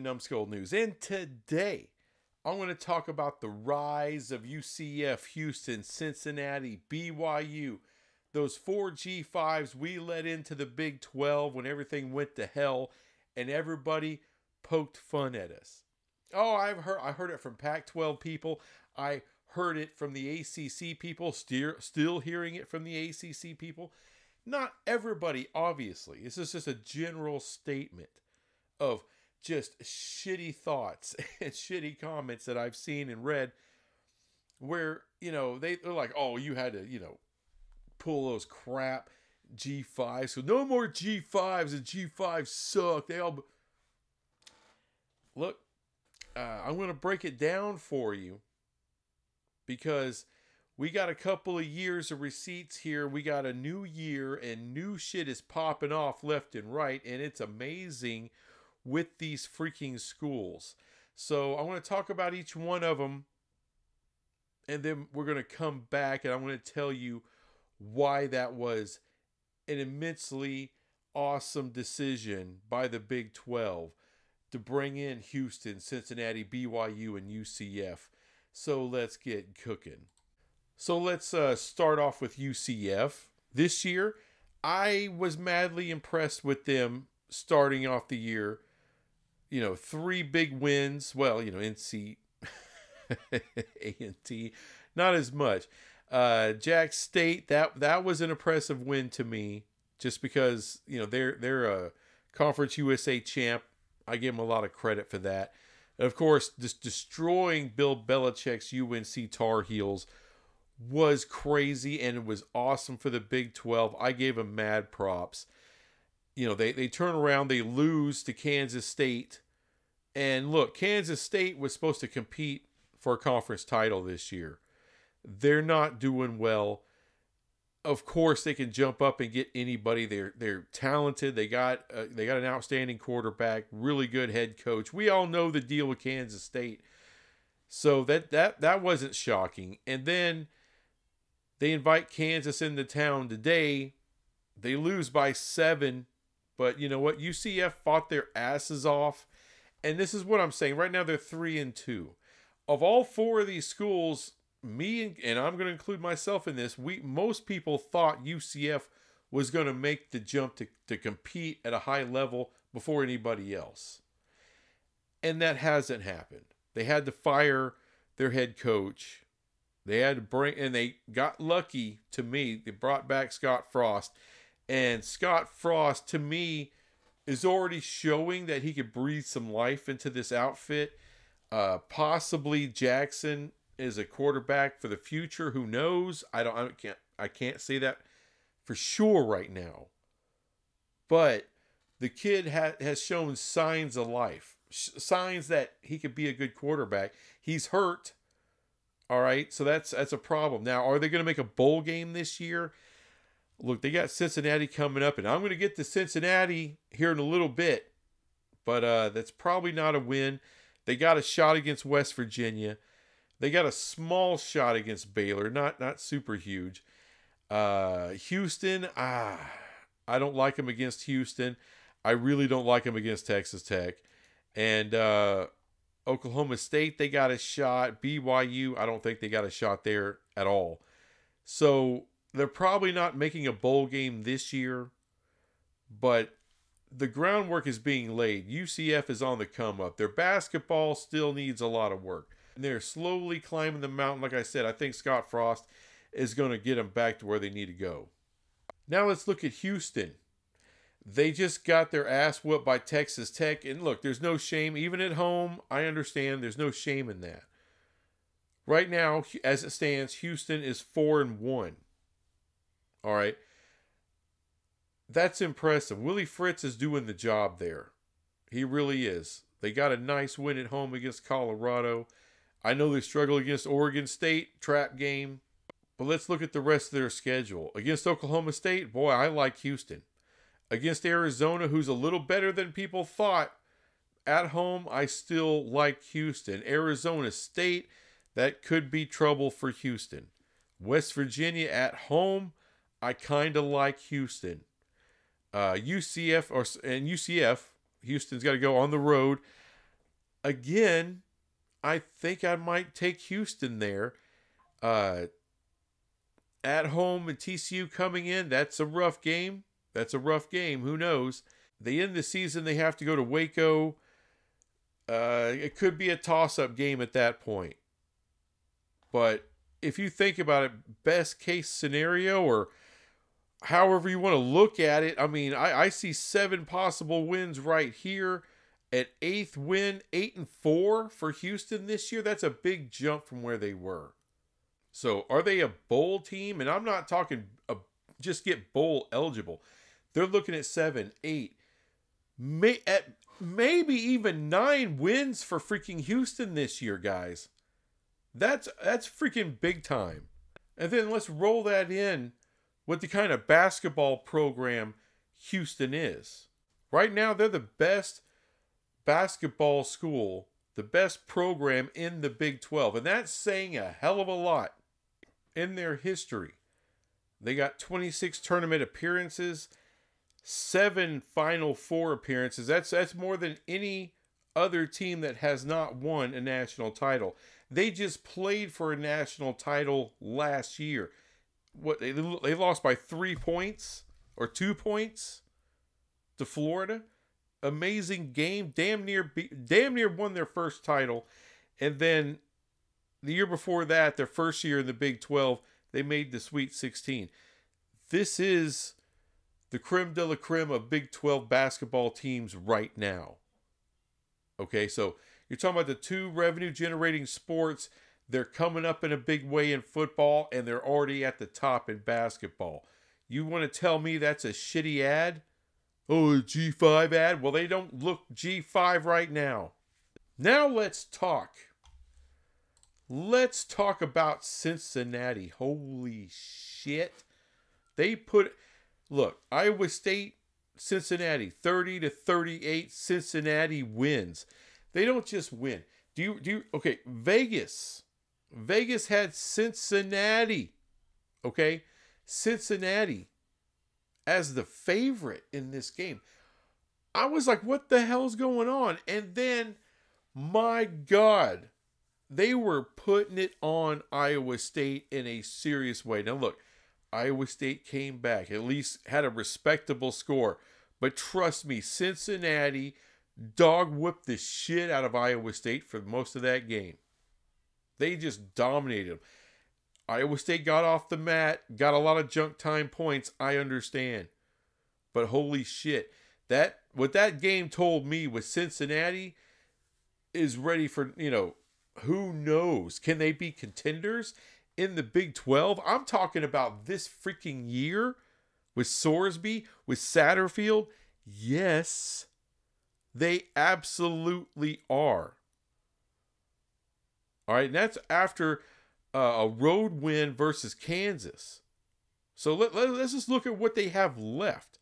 Numbskull News, and today I'm going to talk about the rise of UCF, Houston, Cincinnati, BYU, those four G5s we let into the Big 12 when everything went to hell and everybody poked fun at us. Oh, I heard it from Pac-12 people. I heard it from the ACC people, still hearing it from the ACC people. Not everybody, obviously. This is just a general statement of just shitty thoughts and shitty comments that I've seen and read where, they're like, oh, you had to, pull those crap G5s. So no more G5s, and G5s suck. They all... Look, I'm going to break it down for you because we got a couple of years of receipts here. We got a new year and new shit is popping off left and right. And it's amazing with these freaking schools. So I want to talk about each one of them. And then we're going to come back and I'm going to tell you why that was an immensely awesome decision by the Big 12 to bring in Houston, Cincinnati, BYU, and UCF. So let's get cooking. So let's start off with UCF. This year, I was madly impressed with them starting off the year. 3 big wins. Well, NC, A&T, not as much. Jack State, that was an impressive win to me, just because they're a Conference USA champ. I give them a lot of credit for that. And of course, just destroying Bill Belichick's UNC Tar Heels was crazy, and it was awesome for the Big 12. I gave them mad props. They turn around, they lose to Kansas State. And look, Kansas State was supposed to compete for a conference title this year. They're not doing well. Of course, they can jump up and get anybody. They're talented. They got an outstanding quarterback, really good head coach. We all know the deal with Kansas State, so that wasn't shocking. And then they invite Kansas into town today. They lose by 7, but you know what? UCF fought their asses off, and this is what I'm saying. Right now, they're 3-2. Of all 4 of these schools, me and I'm going to include myself in this, most people thought UCF was going to make the jump to compete at a high level before anybody else. And that hasn't happened. They had to fire their head coach. They had to and they got lucky, to me. They brought back Scott Frost. And Scott Frost, to me, is already showing that he could breathe some life into this outfit. Possibly Jackson is a quarterback for the future. Who knows? I can't say that for sure right now. But the kid has shown signs of life, signs that he could be a good quarterback. He's hurt. All right, so that's a problem. Now, are they going to make a bowl game this year? Look, they got Cincinnati coming up, and I'm going to get to Cincinnati here in a little bit. But that's probably not a win. They got a shot against West Virginia. They got a small shot against Baylor, not super huge. Houston, I don't like them against Houston. I really don't like them against Texas Tech. And Oklahoma State, they got a shot. BYU, I don't think they got a shot there at all. So they're probably not making a bowl game this year, but the groundwork is being laid. UCF is on the come up. Their basketball still needs a lot of work. And they're slowly climbing the mountain. Like I said, I think Scott Frost is going to get them back to where they need to go. Now let's look at Houston. They just got their ass whooped by Texas Tech. And look, there's no shame. Even at home, I understand there's no shame in that. Right now, as it stands, Houston is 4-1. All right. That's impressive. Willie Fritz is doing the job there. He really is. They got a nice win at home against Colorado. I know they struggle against Oregon State, trap game. But let's look at the rest of their schedule. Against Oklahoma State, boy, I like Houston. Against Arizona, who's a little better than people thought, at home, I still like Houston. Arizona State, that could be trouble for Houston. West Virginia at home, I kind of like Houston. UCF, Houston's got to go on the road again, I think I might take Houston there. At home and TCU coming in, that's a rough game. That's a rough game. Who knows? They end the season, they have to go to Waco. It could be a toss-up game at that point. But if you think about it, best case scenario, or however you want to look at it, I mean, I see 7 possible wins right here. At 8th win, 8-4 for Houston this year. That's a big jump from where they were. So are they a bowl team? And I'm not talking just get bowl eligible. They're looking at 7, 8, maybe even 9 wins for freaking Houston this year, guys. That's freaking big time. And then let's roll that in with the kind of basketball program Houston is. Right now, they're the best basketball school, the best program in the Big 12. And that's saying a hell of a lot in their history. They got 26 tournament appearances, 7 Final Four appearances. That's more than any other team that has not won a national title. They just played for a national title last year. What they lost by 3 points or 2 points to Florida. Amazing game. Damn near won their first title. And then the year before that, their first year in the Big 12, they made the Sweet 16. This is the creme de la creme of Big 12 basketball teams right now. Okay, so you're talking about the 2 revenue-generating sports. They're coming up in a big way in football, and they're already at the top in basketball. You want to tell me that's a shitty ad? Oh, a G5 ad? Well, they don't look G5 right now. Now let's talk. Let's talk about Cincinnati. Holy shit. Look, Iowa State, Cincinnati, 30-38, Cincinnati wins. They don't just win. Okay, Vegas had Cincinnati. Okay? Cincinnati as the favorite in this game. I was like, what the hell's going on? And then, my God, they were putting it on Iowa State in a serious way. Now, look, Iowa State came back, at least had a respectable score. But trust me, Cincinnati dog whipped the shit out of Iowa State for most of that game. They just dominated them. Iowa State got off the mat, got a lot of junk time points, I understand. But holy shit, what that game told me was Cincinnati is ready for, who knows? Can they be contenders in the Big 12? I'm talking about this freaking year with Sorsby, with Satterfield. Yes, they absolutely are. All right, and that's after a road win versus Kansas. So let's just look at what they have left.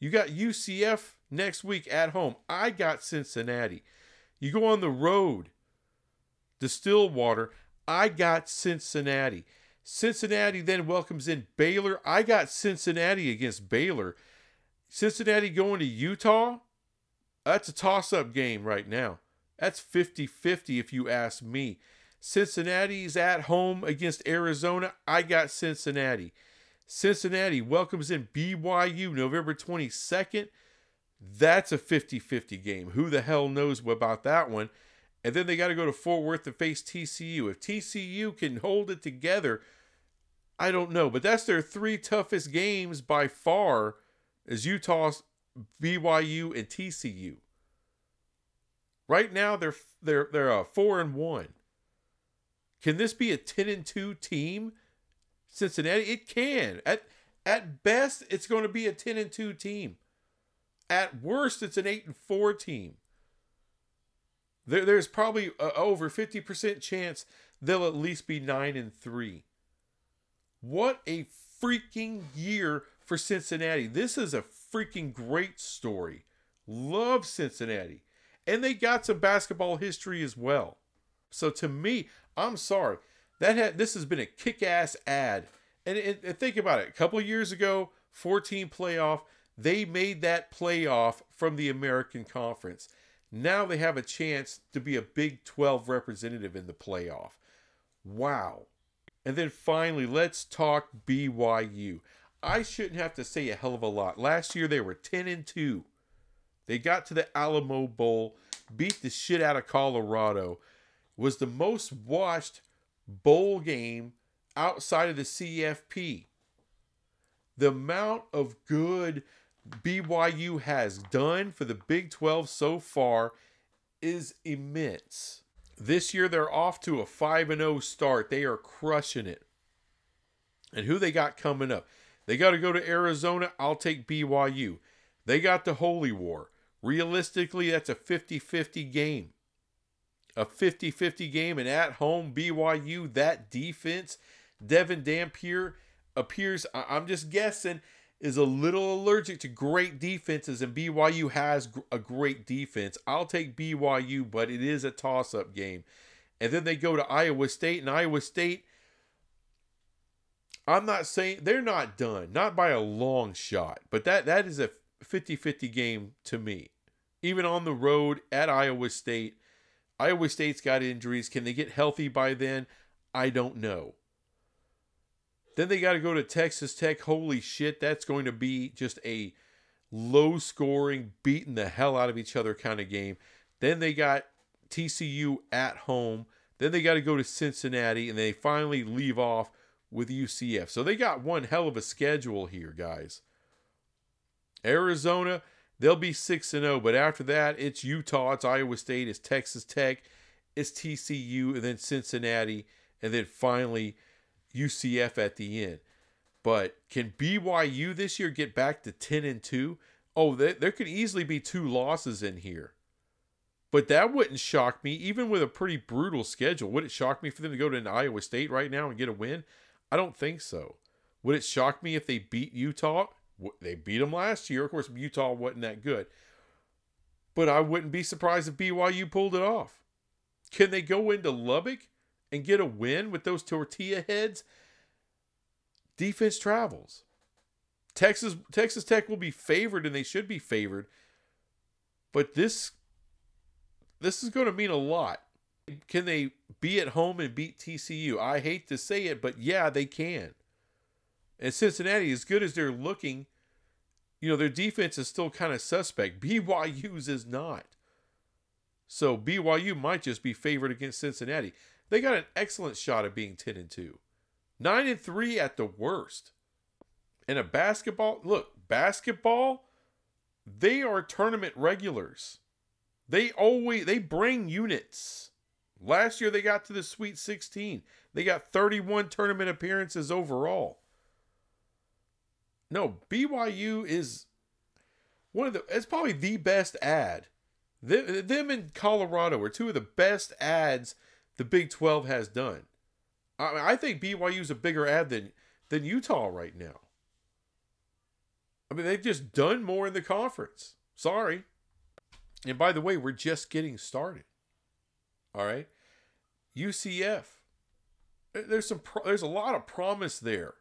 You got UCF next week at home. I got Cincinnati. You go on the road to Stillwater. I got Cincinnati. Cincinnati then welcomes in Baylor. I got Cincinnati against Baylor. Cincinnati going to Utah. That's a toss-up game right now. That's 50-50 if you ask me. Cincinnati's at home against Arizona. I got Cincinnati. Cincinnati welcomes in BYU November 22nd. That's a 50-50 game. Who the hell knows about that one? And then they got to go to Fort Worth to face TCU. If TCU can hold it together, I don't know. But that's their 3 toughest games by far, is Utah, BYU, and TCU. Right now, they're 4-1. Can this be a 10-2 team, Cincinnati? It can. At best, it's going to be a 10-2 team. At worst, it's an 8-4 team. There's probably over 50% chance they'll at least be 9-3. What a freaking year for Cincinnati. This is a freaking great story. Love Cincinnati. And they got some basketball history as well. So to me, I'm sorry. This has been a kick-ass ad. And think about it. A couple of years ago, 14 playoff, they made that playoff from the American Conference. Now they have a chance to be a Big 12 representative in the playoff. Wow. And then finally, let's talk BYU. I shouldn't have to say a hell of a lot. Last year they were 10-2. They got to the Alamo Bowl, beat the shit out of Colorado. Was the most watched bowl game outside of the CFP. The amount of good BYU has done for the Big 12 so far is immense. This year they're off to a 5-0 start. They are crushing it. And who they got coming up? They got to go to Arizona. I'll take BYU. They got the Holy War. Realistically, that's a 50-50 game. A 50-50 game, and at home, BYU, that defense, Devin Dampier appears, I'm just guessing, is a little allergic to great defenses, and BYU has a great defense. I'll take BYU, but it is a toss-up game. And then they go to Iowa State, and Iowa State, I'm not saying, they're not done, not by a long shot, but that is a 50-50 game to me. Even on the road at Iowa State, Iowa State's got injuries. Can they get healthy by then? I don't know. Then they got to go to Texas Tech. Holy shit, that's going to be just a low-scoring, beating the hell out of each other kind of game. Then they got TCU at home. Then they got to go to Cincinnati, and they finally leave off with UCF. So they got one hell of a schedule here, guys. Arizona, they'll be 6-0, but after that, it's Utah, it's Iowa State, it's Texas Tech, it's TCU, and then Cincinnati, and then finally UCF at the end. But can BYU this year get back to 10-2? Oh, there could easily be 2 losses in here. But that wouldn't shock me, even with a pretty brutal schedule. Would it shock me for them to go to Iowa State right now and get a win? I don't think so. Would it shock me if they beat Utah? They beat them last year. Of course, Utah wasn't that good. But I wouldn't be surprised if BYU pulled it off. Can they go into Lubbock and get a win with those tortilla heads? Defense travels. Texas Tech will be favored, and they should be favored. But this is going to mean a lot. Can they be at home and beat TCU? I hate to say it, but yeah, they can. And Cincinnati, as good as they're looking, their defense is still kind of suspect. BYU's is not. So BYU might just be favored against Cincinnati. They got an excellent shot of being 10-2. 9-3 at the worst. And a basketball, they are tournament regulars. They bring units. Last year they got to the Sweet 16. They got 31 tournament appearances overall. No, BYU is it's probably the best ad. Them and Colorado are 2 of the best ads the Big 12 has done. I think BYU is a bigger ad than Utah right now. I mean, they've just done more in the conference. Sorry. And by the way, we're just getting started. All right. UCF. There's a lot of promise there.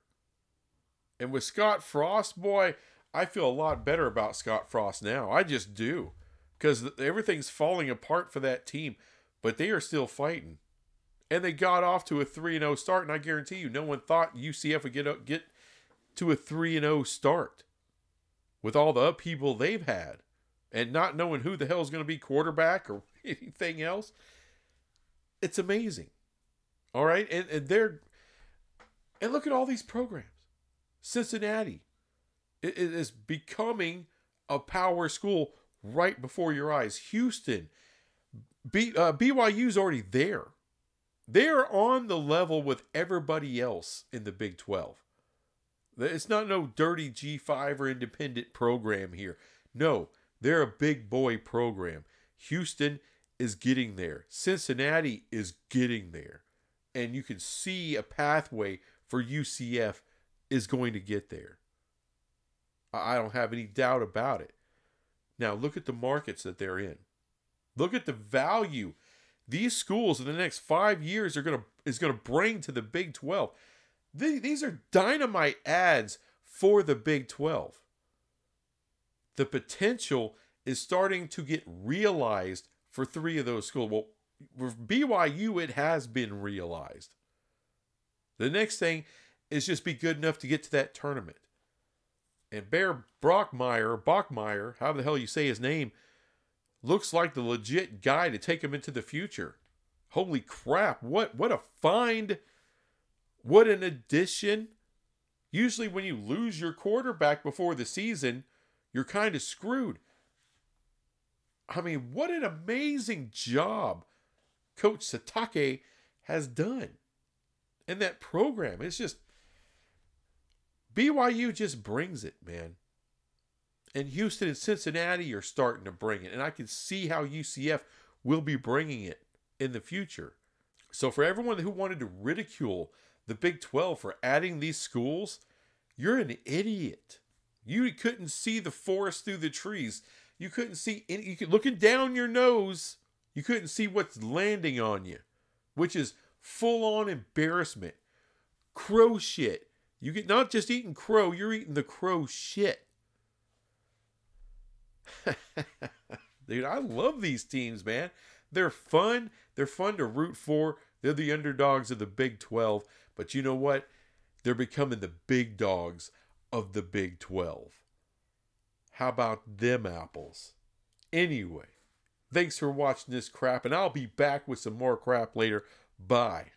And with Scott Frost, boy, I feel a lot better about Scott Frost now. I just do. Because everything's falling apart for that team. But they are still fighting. And they got off to a 3-0 start. And I guarantee you, no one thought UCF would get to a 3-0 start. With all the upheaval they've had. And not knowing who the hell is going to be quarterback or anything else. It's amazing. All right? And look at all these programs. Cincinnati is becoming a power school right before your eyes. Houston, BYU's already there. They're on the level with everybody else in the Big 12. It's not no dirty G5 or independent program here. No, they're a big boy program. Houston is getting there. Cincinnati is getting there. And you can see a pathway for UCF is going to get there. I don't have any doubt about it. Now, look at the markets that they're in. Look at the value these schools in the next 5 years is going to bring to the Big 12. These are dynamite ads for the Big 12. The potential is starting to get realized for 3 of those schools. Well, with BYU, it has been realized. The next thing is just be good enough to get to that tournament. And Bear Bachmeier, how the hell you say his name, looks like the legit guy to take him into the future. Holy crap, what a find. What an addition. Usually when you lose your quarterback before the season, you're kind of screwed. I mean, what an amazing job Coach Satake has done. And that program, it's just, BYU just brings it, man. And Houston and Cincinnati are starting to bring it. And I can see how UCF will be bringing it in the future. So for everyone who wanted to ridicule the Big 12 for adding these schools, you're an idiot. You couldn't see the forest through the trees. You couldn't see any, you could, looking down your nose, you couldn't see what's landing on you, which is full-on embarrassment. Crow shit. You get not just eating crow, you're eating the crow shit. Dude, I love these teams, man. They're fun. They're fun to root for. They're the underdogs of the Big 12. But you know what? They're becoming the big dogs of the Big 12. How about them apples? Anyway, thanks for watching this crap, and I'll be back with some more crap later. Bye.